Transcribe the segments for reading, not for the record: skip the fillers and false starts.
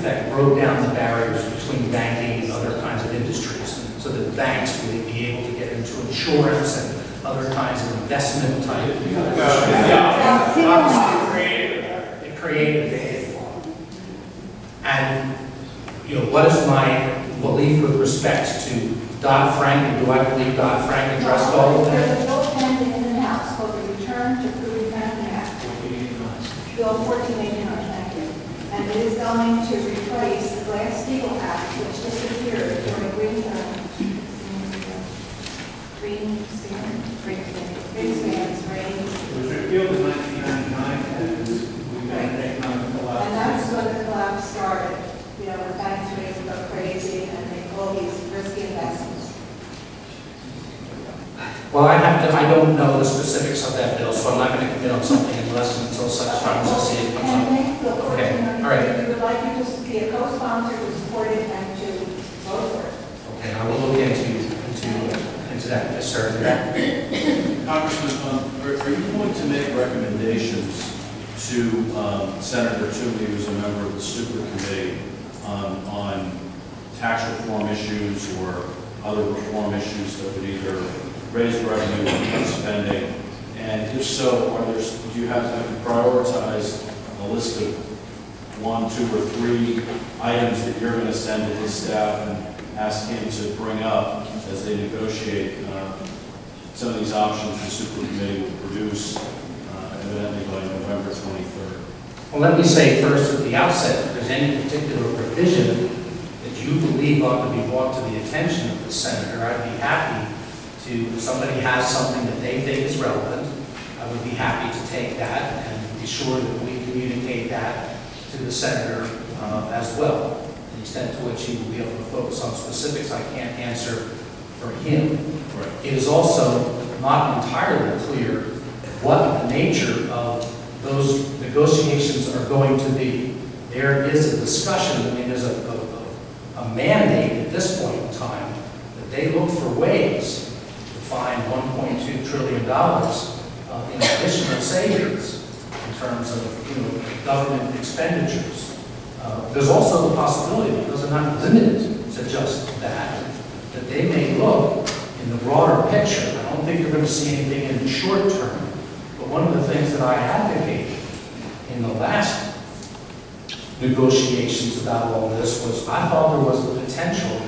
effect, broke down the barriers between banking and other kinds of industries, so that banks would be able to get into insurance and other kinds of investment type. It created it. And what is my belief with respect to Dodd-Frank, and do I believe Dodd-Frank addressed all of that? There's a bill pending in the House called the Return to Food Banking Act. Bill 1489, thank you. And it is going to replace the Glass-Steagall Act, which disappeared during Greenspan's reign. It was repealed in 1999, and we got an economic collapse. And that's when the collapse started. The banks were able to go crazy and make all these risky investments. Well, I don't know the specifics of that bill, so I'm not going to commit on something unless until such time as I see it comes up. Okay, all right. We would like you to be a co-sponsor to support it and to vote for it. Okay, I will look into that. Yes, sir. Congressman, are you going to make recommendations to Senator Toomey, who's a member of the super committee, on tax reform issues or other reform issues that would either raise revenue or cut spending? And if so, do you have to prioritize a list of 1, 2, or 3 items that you're going to send to his staff and ask him to bring up as they negotiate some of these options the super committee will produce evidently by November 23rd? Well, let me say first at the outset, if there's any particular provision that you believe ought to be brought to the attention of the senator, I'd be happy to, if somebody has something that they think is relevant, I would be happy to take that and be sure that we communicate that to the senator as well. The extent to which he will be able to focus on specifics, I can't answer for him. Right. It is also not entirely clear what the nature of those negotiations are going to be. There is a discussion, I mean, there's a mandate at this point in time that they look for ways to find $1.2 trillion in additional savings in terms of government expenditures. There's also the possibility, because they're not limited to just that they may look in the broader picture. I don't think you're going to see anything in the short term, but one of the things that I advocated in the last negotiations about all this was I thought there was the potential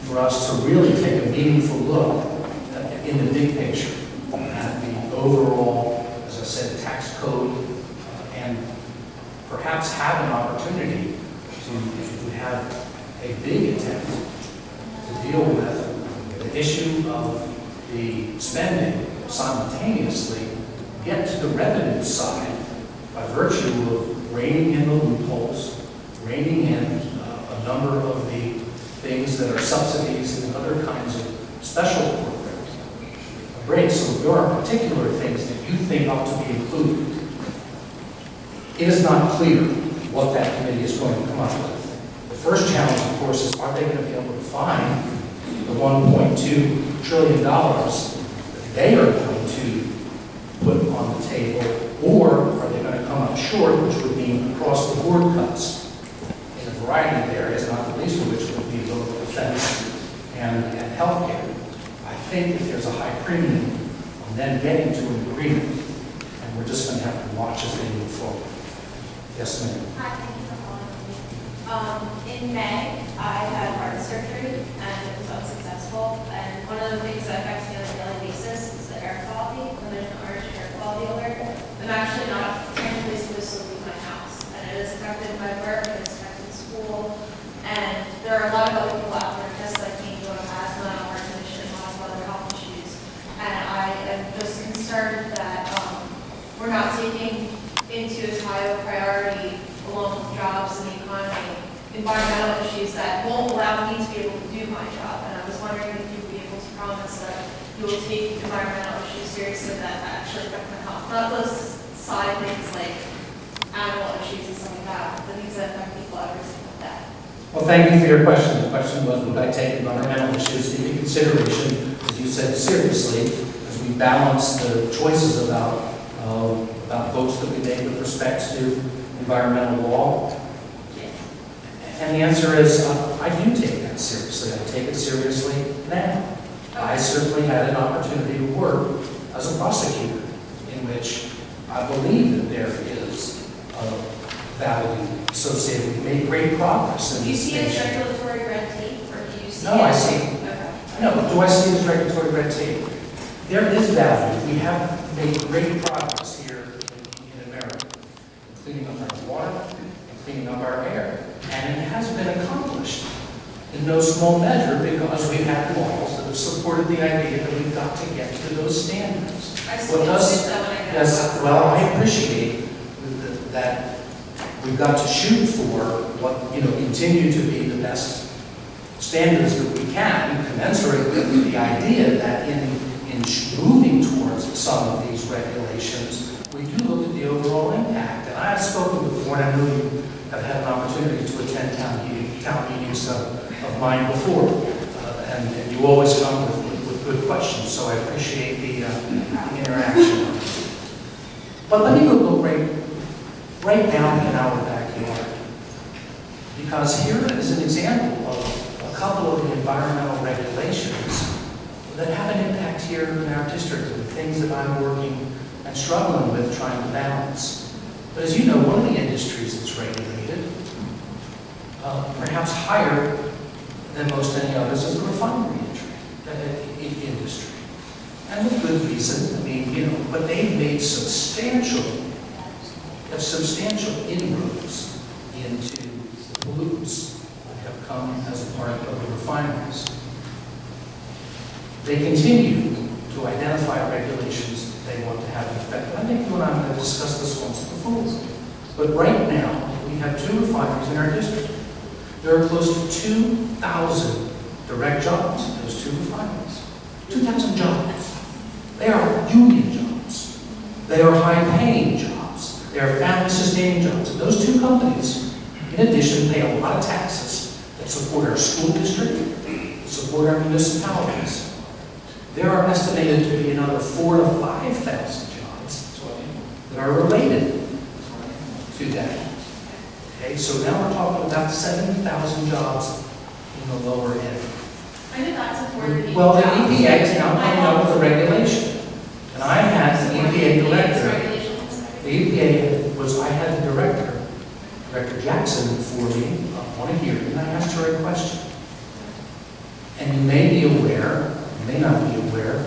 for us to really take a meaningful look in the big picture at the overall, as I said, tax code, and perhaps have an opportunity to have a big attempt to deal with the issue of the spending simultaneously, get to the revenue side by virtue of reining in the loopholes, reining in a number of the things that are subsidies and other kinds of special programs. Great, so if there are particular things that you think ought to be included, it is not clear what that committee is going to come up with. The first challenge, of course, is are they going to be able to find the $1.2 trillion that they are going to put on the table, or are they going to come up short, which would mean across-the-board cuts in a variety of areas, not the least of which would be both defense and health care. I think that there's a high premium on then getting to an agreement, and we're just going to have to watch as they move forward. Yes, ma'am. Hi, thank you for calling me. In May, I had heart surgery, and it was unsuccessful. And one of the things that affects me on a daily basis is the air quality. When there's an urgent air quality alert, I'm actually not technically supposed to leave my house. And it has affected my work, it has affected school. And there are a lot of other people out there just like me who have asthma, heart condition, lots of other health issues. And I am just concerned that we're not taking into as high a priority, along with jobs and the economy, environmental issues that won't allow me to be able to do my job. And I was wondering if you would be able to promise that you will take environmental issues seriously that actually affect my health. Not those side things like animal issues and stuff like that, but things that affect people every single day. Well, thank you for your question. The question was, would I take environmental issues into consideration, as you said, seriously, as we balance the choices about votes that we make with respect to environmental law? And the answer is, I do take that seriously. I take it seriously now. I certainly had an opportunity to work as a prosecutor in which I believe that there is value associated. We made great progress in Do you this see it as nation. regulatory red tape, or do you see No, it? I see. Okay. No, do I see it as regulatory red tape? There is value. We have made great progress here in America, in cleaning up our water, and cleaning up our air. And it has been accomplished in no small measure because we've had laws that have supported the idea that we've got to get to those standards. I see What it does, that when I get yes, it. well, I appreciate that we've got to shoot for what, continue to be the best standards that we can, commensurate with the idea that in moving towards some of these regulations, we do look at the overall impact. And I have spoken before, and I know you have had an opportunity to attend town meetings of mine before, and you always come with good questions, so I appreciate the interaction. But let me go right down in our backyard, because here is an example of a couple of the environmental regulations that have an impact here in our district, and the things that I'm working and struggling with trying to balance. But as you know, one of the industries that's regulated, perhaps higher than most any others, is the refinery industry. And with good reason, but they've made substantial inroads into the pollutants that have come as a part of the refineries. They continue to identify regulations that they want to have in effect. And I think you and I have discussed this once before. But right now, we have 2 refineries in our district. There are close to 2,000 direct jobs in those 2 refineries. 2,000 jobs. They are union jobs. They are high-paying jobs. They are family-sustaining jobs. And those 2 companies, in addition, pay a lot of taxes that support our school district, support our municipalities. There are estimated to be another 4,000 to 5,000 jobs that are related to that. Okay, so now we're talking about 70,000 jobs in the lower end. I did not support the Well, the EPA is now coming up with a regulation. And I had the EPA director. I had the director, Director Jackson, for me on a hearing, and I asked her a question. And you may be aware, you may not be aware,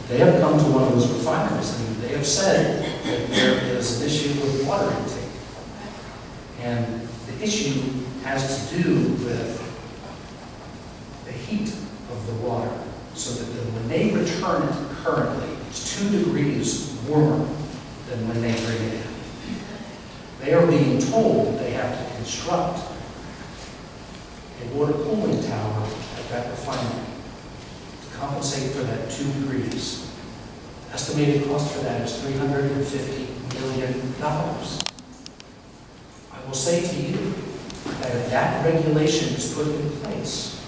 they have come to one of those refineries and they have said that there is an issue with water intake. And the issue has to do with the heat of the water, so that when they return it currently, it's 2 degrees warmer than when they bring it in. They are being told they have to construct a water cooling tower at that refinery to compensate for that 2 degrees. Estimated cost for that is $350 million. I will say to you that if that regulation is put in place,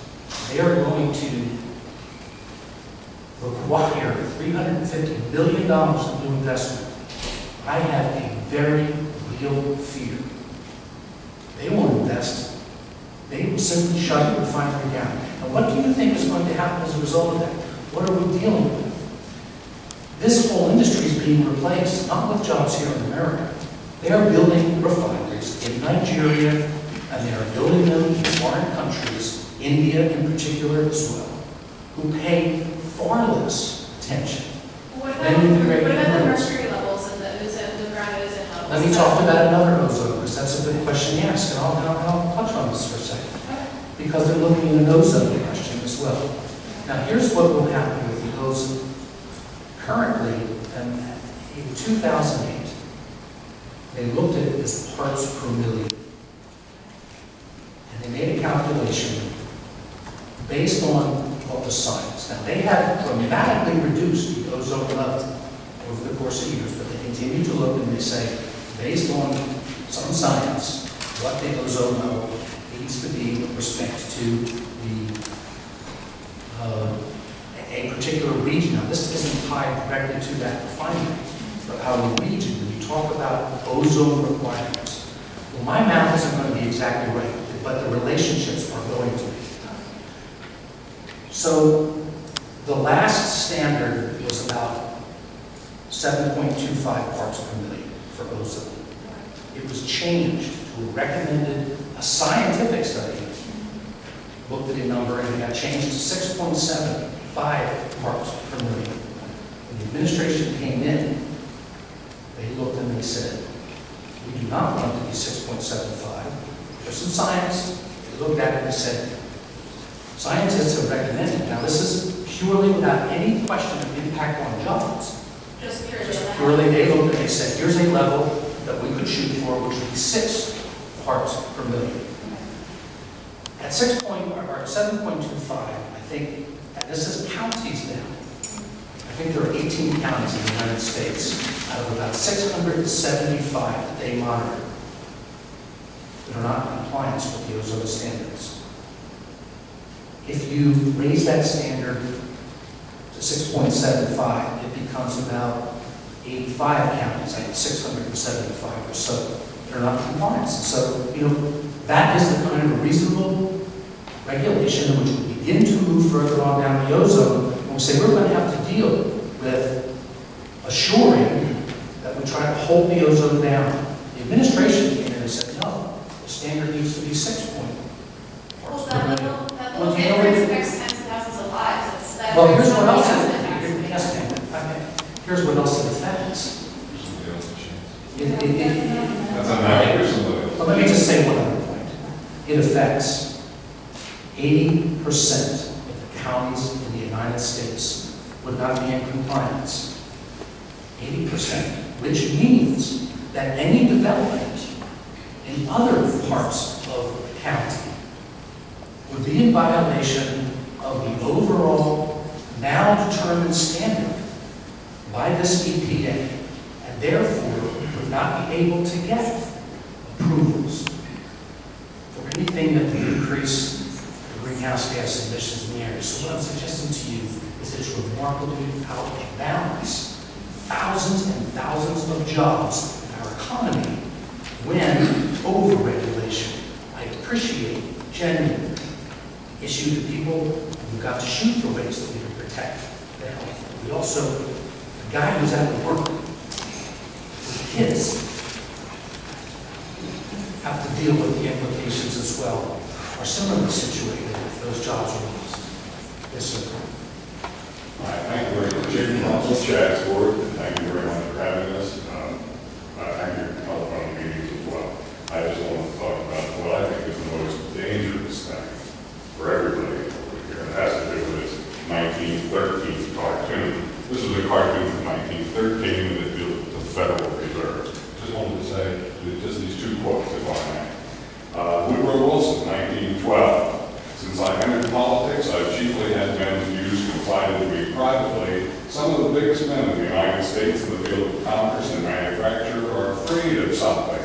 they are going to require $350 billion in new investment. I have a very real fear. They won't invest. They will simply shut the refinery down. And what do you think is going to happen as a result of that? What are we dealing with? This whole industry is being replaced, not with jobs here in America. They are building refineries in Nigeria, and they are building them in foreign countries, India in particular as well, who pay far less attention. What Then you can about regulate the those. mercury levels and the ozone, the ground ozone levels? Let me talk about another ozone, because that's a good question you asked, and I'll touch on this for a second. Because they're looking at an ozone question as well. Now, here's what will happen with the ozone. Currently, in 2008, they looked at it as parts per million. And they made a calculation based on what was science. Now, they have dramatically reduced the ozone level over the course of years, but they continue to look and they say, based on some science, what the ozone level needs to be with respect to a particular region. Now, this isn't tied directly to that refinery, but our region, when you talk about ozone requirements, well, my math isn't going to be exactly right. but the relationships are going to be. So the last standard was about 7.25 parts per million for ozone. It was changed to a recommended, a scientific study looked at a number and it got changed to 6.75 parts per million. When the administration came in, they looked and they said, we do not want it to be 6.75. There's some science. They looked at it and said, scientists have recommended. Now this is purely without any question of impact on jobs. Just purely. Just purely, they looked and they said, here's a level that we could shoot for, which would be 6 parts per million. At 7.25, I think, and this is counties now. I think there are 18 counties in the United States out of about 675 that they monitor that are not in compliance with the ozone standards. If you raise that standard to 6.75, it becomes about 85 counties, I think 675 or so, that are not in compliance. So, that is the kind of a reasonable regulation which we begin to move further on down the ozone, and we say we're going to have to deal with assuring that we try to hold the ozone down. The administration came in and said, no, the standard needs to be 6 parts per million. Well, difference affects tens of thousands of lives. Well, here's what else here's what else it affects. That's unnatural. Well, let me just say one other point. It affects 80% of the counties in the United States would not be in compliance. 80%, which means that any development in other parts of the county would be in violation of the overall now determined standard by this EPA, and therefore would not be able to get approvals for anything that would increase the greenhouse gas emissions in the area. So what I'm suggesting to you is it's remarkably out of balance. Thousands and thousands of jobs in our economy when over-regulation. I appreciate genuinely issue to people who've got to shoot for ways that we can protect their health. We also, the guy who's out of work with kids have to deal with the implications as well, are similarly situated if those jobs are lost. Yes, sir. Thank you very much. Chad's board, thank you very much for having us. Thank you for telephone meetings as well. I just want to talk about what I think is the most dangerous thing for everybody over here. It has to do with this 1913 cartoon. This was a cartoon from 1913 that deals with the Federal Reserve. Just wanted to say just these two quotes, if I may. Woodrow Wilson, 1912. Since I entered politics, I've chiefly had men's views confided to me privately. Some of the biggest men in the United States in the field of commerce and manufacture are afraid of something.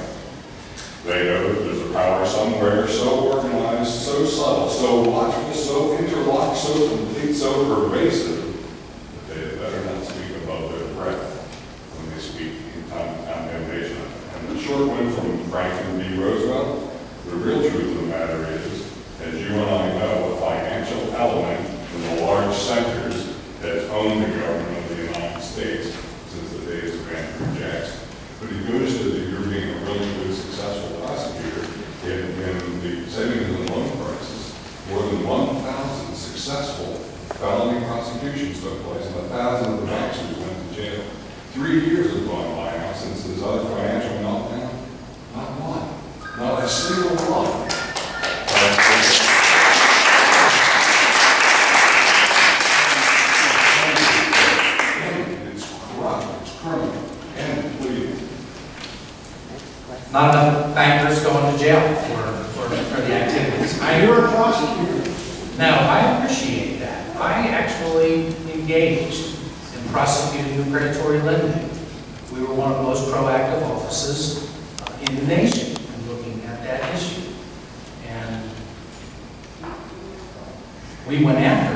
They know that there's a power somewhere so organized, so subtle, so watchful, so interlocked, so complete, so pervasive, that they had better not speak above their breath when they speak in condemnation. And the short one from Franklin D. Roosevelt, the real truth of the matter is, as you and I know, a financial element in the large centers has owned the government of the United States since the days of Andrew Jackson. But he goes to that you're being a really good, successful prosecutor in the savings and loan crisis. More than 1,000 successful felony prosecutions took place, and 1,000 of the officers went to jail. 3 years have gone by now since this other financial meltdown. Not one. Not a single one. It's corrupt, it's criminal, and pleading. Not enough bankers going to jail for the activities. You're a prosecutor. Now, I appreciate that. I actually engaged in prosecuting the predatory lending. We were one of the most proactive offices in the nation in looking at that issue. And we went after